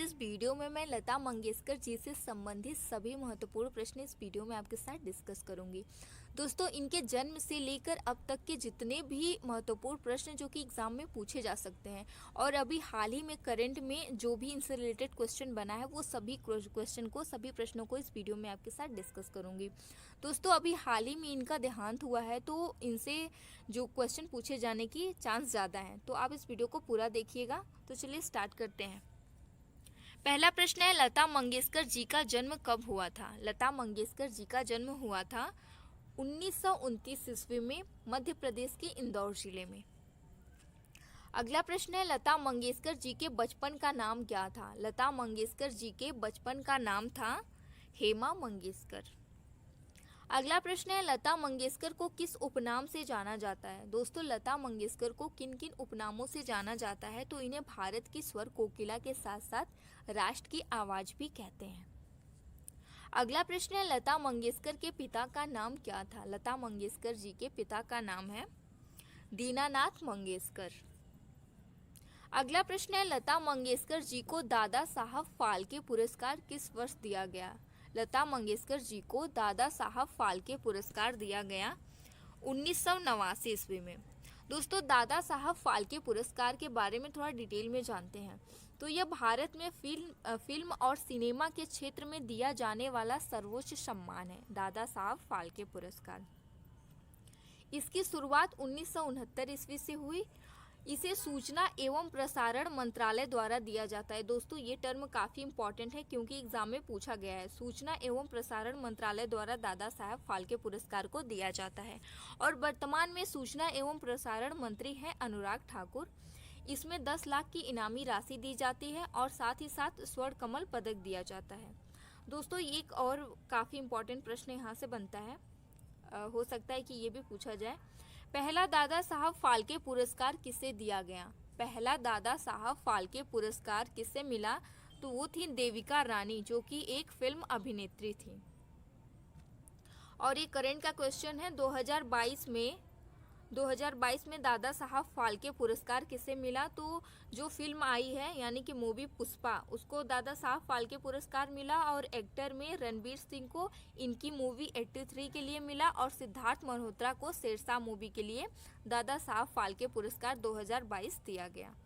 आज इस वीडियो में मैं लता मंगेशकर जी से संबंधित सभी महत्वपूर्ण प्रश्न इस वीडियो में आपके साथ डिस्कस करूंगी। दोस्तों, इनके जन्म से लेकर अब तक के जितने भी महत्वपूर्ण प्रश्न जो कि एग्जाम में पूछे जा सकते हैं और अभी हाल ही में करंट में जो भी इनसे रिलेटेड क्वेश्चन बना है वो सभी प्रश्नों को इस वीडियो में आपके साथ डिस्कस करूंगी। दोस्तों, अभी हाल ही में इनका देहांत हुआ है तो इनसे जो क्वेश्चन पूछे जाने की चांस ज़्यादा है, तो आप इस वीडियो को पूरा देखिएगा। तो चलिए स्टार्ट करते हैं। पहला प्रश्न है, लता मंगेशकर जी का जन्म कब हुआ था? लता मंगेशकर जी का जन्म हुआ था 1929 ईस्वी में मध्य प्रदेश के इंदौर जिले में। अगला प्रश्न है, लता मंगेशकर जी के बचपन का नाम क्या था? लता मंगेशकर जी के बचपन का नाम था हेमा मंगेशकर। अगला प्रश्न है, लता मंगेशकर को किस उपनाम से जाना जाता है? दोस्तों, लता मंगेशकर को किन किन उपनामों से जाना जाता है? तो इन्हें भारत की स्वर कोकिला के साथ साथ राष्ट्र की आवाज भी कहते हैं। अगला प्रश्न है, लता मंगेशकर के पिता का नाम क्या था? लता मंगेशकर जी के पिता का नाम है दीनानाथ मंगेशकर। अगला प्रश्न है, लता मंगेशकर जी को दादा साहब फाल्के पुरस्कार किस वर्ष दिया गया? लता मंगेशकर जी को दादा साहब फाल्के पुरस्कार दिया गया 1989 ईस्वी में। दोस्तों, दादा साहब फाल्के पुरस्कार के बारे में थोड़ा डिटेल में जानते हैं तो यह भारत में फिल्म और सिनेमा के क्षेत्र में दिया जाने वाला सर्वोच्च सम्मान है, दादा साहब फाल्के पुरस्कार। इसकी शुरुआत 1969 ईस्वी से हुई। इसे सूचना एवं प्रसारण मंत्रालय द्वारा दिया जाता है। दोस्तों, ये टर्म काफ़ी इंपॉर्टेंट है क्योंकि एग्जाम में पूछा गया है। सूचना एवं प्रसारण मंत्रालय द्वारा दादा साहब फाल्के पुरस्कार को दिया जाता है और वर्तमान में सूचना एवं प्रसारण मंत्री हैं अनुराग ठाकुर। इसमें 10 लाख की इनामी राशि दी जाती है और साथ ही साथ स्वर्ण कमल पदक दिया जाता है। दोस्तों, एक और काफ़ी इंपॉर्टेंट प्रश्न यहाँ से बनता है, हो सकता है कि ये भी पूछा जाए। पहला दादा साहब फाल्के पुरस्कार किसे दिया गया? पहला दादा साहब फाल्के पुरस्कार किसे मिला? तो वो थी देविका रानी, जो कि एक फिल्म अभिनेत्री थी। और ये करंट का क्वेश्चन है, 2022 में दादा साहब फाल्के पुरस्कार किसे मिला? तो जो फिल्म आई है यानी कि मूवी पुष्पा, उसको दादा साहब फाल्के पुरस्कार मिला और एक्टर में रणवीर सिंह को इनकी मूवी 83 के लिए मिला और सिद्धार्थ मल्होत्रा को शेरशाह मूवी के लिए दादा साहब फाल्के पुरस्कार 2022 दिया गया।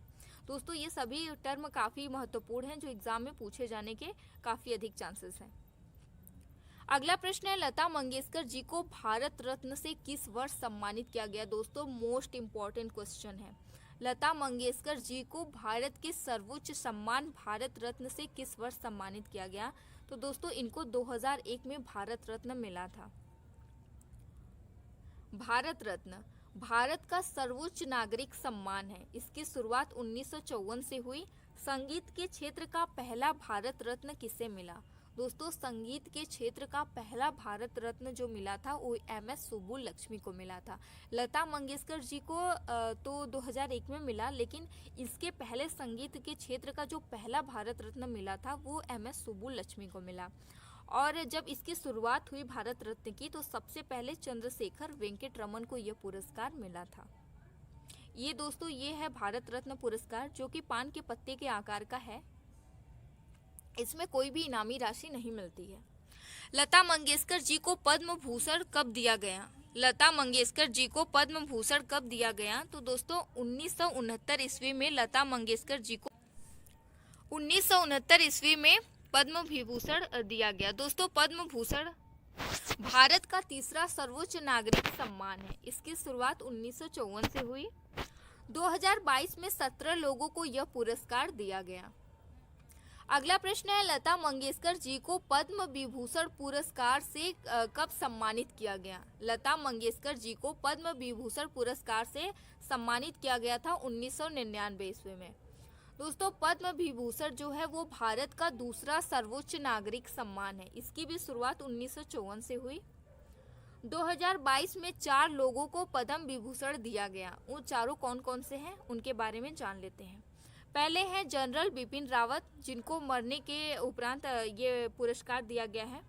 दोस्तों, ये सभी टर्म काफ़ी महत्वपूर्ण हैं जो एग्जाम में पूछे जाने के काफ़ी अधिक चांसेस हैं। अगला प्रश्न है, लता मंगेशकर जी को भारत रत्न से किस वर्ष सम्मानित किया गया? दोस्तों, मोस्ट इम्पॉर्टेंट क्वेश्चन है। लता मंगेशकर जी को भारत के सर्वोच्च सम्मान भारत रत्न से किस वर्ष सम्मानित किया गया? तो दोस्तों, इनको 2001 में भारत रत्न मिला था। भारत रत्न भारत का सर्वोच्च नागरिक सम्मान है। इसकी शुरुआत 1954 से हुई। संगीत के क्षेत्र का पहला भारत रत्न किसे मिला? दोस्तों, संगीत के क्षेत्र का पहला भारत रत्न जो मिला था वो MS सुब्बुलक्ष्मी को मिला था। लता मंगेशकर जी को तो 2001 में मिला, लेकिन इसके पहले संगीत के क्षेत्र का जो पहला भारत रत्न मिला था वो MS सुब्बुलक्ष्मी को मिला। और जब इसकी शुरुआत हुई भारत रत्न की तो सबसे पहले चंद्रशेखर वेंकट रमन को यह पुरस्कार मिला था। ये दोस्तों, ये है भारत रत्न पुरस्कार जो कि पान के पत्ते के आकार का है। इसमें कोई भी इनामी राशि नहीं मिलती है। लता मंगेशकर जी को पद्म भूषण कब दिया गया? लता मंगेशकर जी को पद्म भूषण कब दिया गया? तो दोस्तों, 1969 ईस्वी में लता मंगेशकर जी को 1969 ईस्वी में पद्म विभूषण दिया गया। दोस्तों, पद्म भूषण भारत का तीसरा सर्वोच्च नागरिक सम्मान है। इसकी शुरुआत 1954 से हुई। 2022 में 17 लोगों को यह पुरस्कार दिया गया। अगला प्रश्न है, लता मंगेशकर जी को पद्म विभूषण पुरस्कार से कब सम्मानित किया गया? लता मंगेशकर जी को पद्म विभूषण पुरस्कार से सम्मानित किया गया था 1999 ईस्वी में। दोस्तों, पद्म विभूषण जो है वो भारत का दूसरा सर्वोच्च नागरिक सम्मान है। इसकी भी शुरुआत 1954 से हुई। 2022 में 4 लोगों को पद्म विभूषण दिया गया। वो चारों कौन कौन से हैं उनके बारे में जान लेते हैं। पहले हैं जनरल बिपिन रावत, जिनको मरने के उपरांत ये पुरस्कार दिया गया है।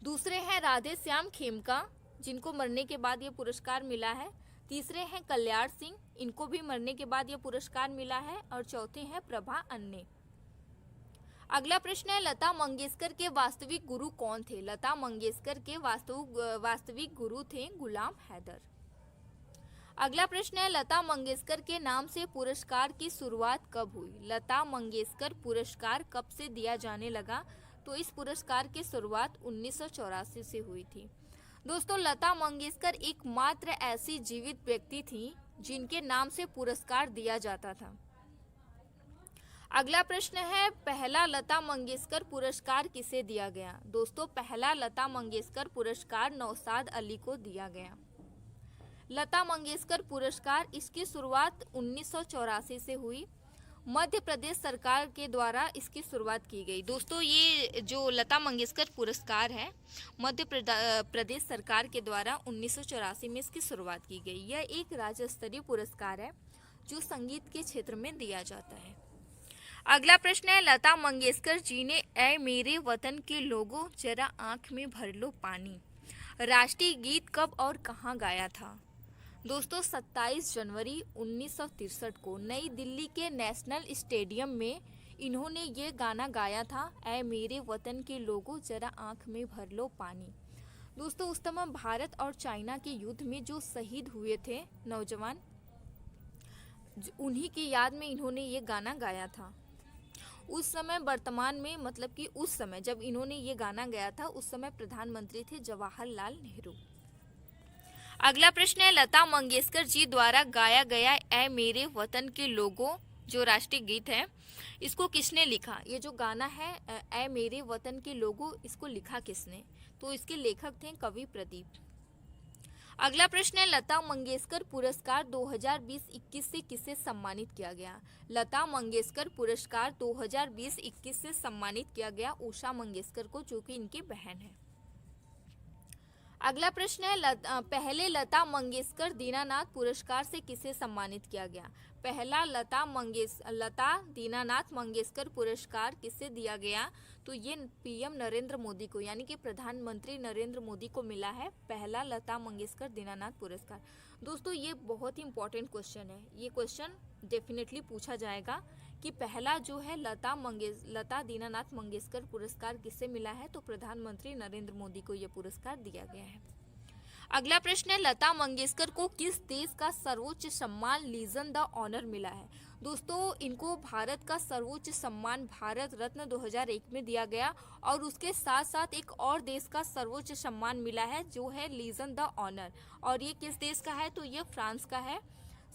दूसरे हैं राधे श्याम खेमका, जिनको मरने के बाद ये पुरस्कार मिला है। तीसरे हैं कल्याण सिंह, इनको भी मरने के बाद ये पुरस्कार मिला है। और चौथे हैं प्रभा अन्ने। अगला प्रश्न है, लता मंगेशकर के वास्तविक गुरु कौन थे? लता मंगेशकर के वास्तविक गुरु थे गुलाम हैदर। अगला प्रश्न है, लता मंगेशकर के नाम से पुरस्कार की शुरुआत कब हुई? लता मंगेशकर पुरस्कार कब से दिया जाने लगा? तो इस पुरस्कार की शुरुआत 1984 से हुई थी। दोस्तों, लता मंगेशकर एकमात्र ऐसी जीवित व्यक्ति थी जिनके नाम से पुरस्कार दिया जाता था। अगला प्रश्न है, पहला लता मंगेशकर पुरस्कार किसे दिया गया? दोस्तों, पहला लता मंगेशकर पुरस्कार नौशाद अली को दिया गया। लता मंगेशकर पुरस्कार, इसकी शुरुआत 1984 से हुई। मध्य प्रदेश सरकार के द्वारा इसकी शुरुआत की गई। दोस्तों, ये जो लता मंगेशकर पुरस्कार है, मध्य प्रदेश सरकार के द्वारा 1984 में इसकी शुरुआत की गई। यह एक राज्य स्तरीय पुरस्कार है जो संगीत के क्षेत्र में दिया जाता है। अगला प्रश्न है, लता मंगेशकर जी ने ऐ मेरे वतन के लोगों जरा आंख में भर लो पानी राष्ट्रीय गीत कब और कहाँ गाया था? दोस्तों, 27 जनवरी 1963 को नई दिल्ली के नेशनल स्टेडियम में इन्होंने ये गाना गाया था, ऐ मेरे वतन के लोगों जरा आंख में भर लो पानी। दोस्तों, उस समय भारत और चाइना के युद्ध में जो शहीद हुए थे नौजवान, उन्हीं की याद में इन्होंने ये गाना गाया था। उस समय वर्तमान में, मतलब कि उस समय जब इन्होंने ये गाना गाया था, उस समय प्रधानमंत्री थे जवाहरलाल नेहरू। अगला प्रश्न है, लता मंगेशकर जी द्वारा गाया गया ऐ मेरे वतन के लोगों जो राष्ट्रीय गीत है, इसको किसने लिखा? ये जो गाना है ऐ मेरे वतन के लोगों, इसको लिखा किसने? तो इसके लेखक थे कवि प्रदीप। अगला प्रश्न है, लता मंगेशकर पुरस्कार 2020-21 से किसे सम्मानित किया गया? लता मंगेशकर पुरस्कार 2020-21 से सम्मानित किया गया उषा मंगेशकर को, जो कि इनकी बहन है। अगला प्रश्न है, पहले लता मंगेशकर दीनानाथ पुरस्कार से किसे सम्मानित किया गया? पहला लता दीनानाथ मंगेशकर पुरस्कार किसे दिया गया? तो ये पीएम नरेंद्र मोदी को, यानी कि प्रधानमंत्री नरेंद्र मोदी को मिला है पहला लता मंगेशकर दीनानाथ पुरस्कार। दोस्तों, ये बहुत ही इंपॉर्टेंट क्वेश्चन है। ये क्वेश्चन डेफिनेटली पूछा जाएगा कि पहला जो है लता दीनानाथ मंगेशकर पुरस्कार किसे मिला है? तो प्रधानमंत्री नरेंद्र मोदी को यह पुरस्कार दिया गया है। अगला प्रश्न है, लता मंगेशकर को किस देश का सर्वोच्च सम्मान लीजन द ऑनर मिला है? दोस्तों, इनको भारत का सर्वोच्च सम्मान भारत रत्न 2001 में दिया गया, और उसके साथ साथ एक और देश का सर्वोच्च सम्मान मिला है जो है लीजन द ऑनर। और ये किस देश का है? तो ये फ्रांस का है।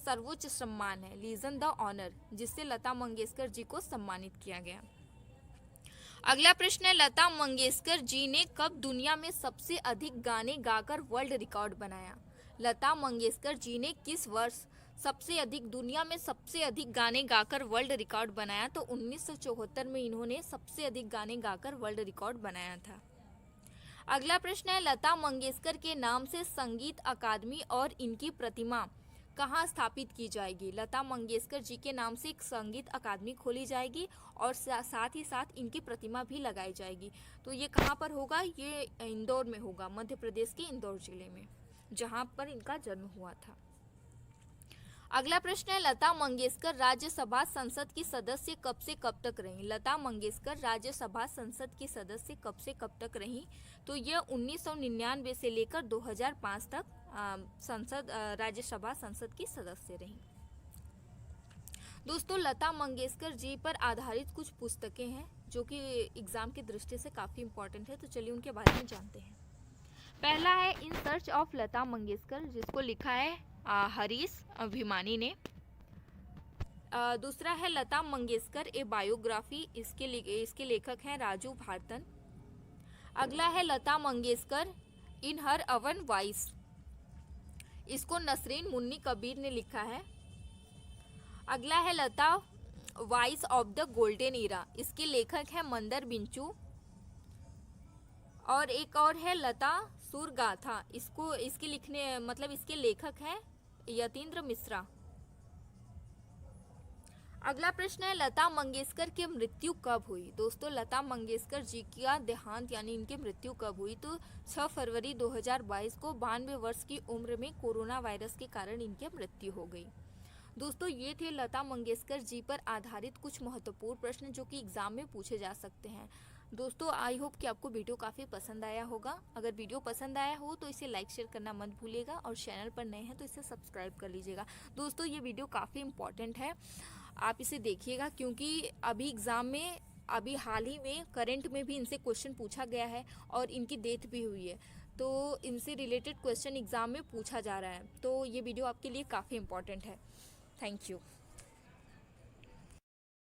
सर्वोच्च सम्मान है लीजन द ऑनर, जिससे लता मंगेशकर जी को सम्मानित किया गया। अगला प्रश्न है, लता मंगेशकर जी ने कब दुनिया में सबसे अधिक गाने गाकर वर्ल्ड रिकॉर्ड बनाया? लता मंगेशकर जी ने किस वर्ष दुनिया में सबसे अधिक गाने गाकर वर्ल्ड रिकॉर्ड बनाया? तो 1974 में इन्होंने सबसे अधिक गाने गाकर वर्ल्ड रिकॉर्ड बनाया था। अगला प्रश्न है, लता मंगेशकर के नाम से संगीत अकादमी और इनकी प्रतिमा कहाँ स्थापित की जाएगी? लता मंगेशकर जी के नाम से एक संगीत अकादमी खोली जाएगी और साथ ही साथ इनकी प्रतिमा भी लगाई जाएगी। तो ये कहाँ पर होगा? ये इंदौर में होगा, मध्य प्रदेश के इंदौर जिले में, जहाँ पर इनका जन्म हुआ था। अगला प्रश्न है, लता मंगेशकर राज्यसभा संसद की सदस्य कब से कब तक रहीं? लता मंगेशकर राज्यसभा संसद की सदस्य कब से कब तक रहीं? तो यह 1999 से लेकर 2005 तक राज्यसभा संसद की सदस्य रहीं। दोस्तों, लता मंगेशकर जी पर आधारित कुछ पुस्तकें हैं जो कि एग्जाम की दृष्टि से काफ़ी इम्पोर्टेंट है, तो चलिए उनके बारे में जानते हैं। पहला है in search of Lata Mangeshkar, जिसको लिखा है हरीश भिमानी ने। दूसरा है लता मंगेशकर ए बायोग्राफी, इसके लेखक हैं राजू भारतन। अगला है Lata Mangeshkar in her own voice, इसको नसरीन मुन्नी कबीर ने लिखा है। अगला है Lata voice of the golden era, इसके लेखक हैं मंदर बिंचू। और एक और है लता सुर गाथा, इसके लेखक हैं यतीन्द्र मिश्रा। अगला प्रश्न है, लता मंगेशकर की मृत्यु कब हुई? दोस्तों, लता मंगेशकर जी का देहांत यानी इनकी मृत्यु कब हुई? तो 6 फरवरी 2022 को 92 वर्ष की उम्र में कोरोना वायरस के कारण इनकी मृत्यु हो गई। दोस्तों ये थे लता मंगेशकर जी पर आधारित कुछ महत्वपूर्ण प्रश्न जो कि एग्जाम में पूछे जा सकते हैं। दोस्तों आई होप कि आपको वीडियो काफ़ी पसंद आया होगा। अगर वीडियो पसंद आया हो तो इसे लाइक शेयर करना मत भूलिएगा और चैनल पर नए हैं तो इसे सब्सक्राइब कर लीजिएगा। दोस्तों ये वीडियो काफ़ी इम्पॉर्टेंट है, आप इसे देखिएगा क्योंकि अभी एग्ज़ाम में अभी हाल ही में करंट में भी इनसे क्वेश्चन पूछा गया है और इनकी डेथ भी हुई है, तो इनसे रिलेटेड क्वेश्चन एग्ज़ाम में पूछा जा रहा है, तो ये वीडियो आपके लिए काफ़ी इम्पॉर्टेंट है। Thank you.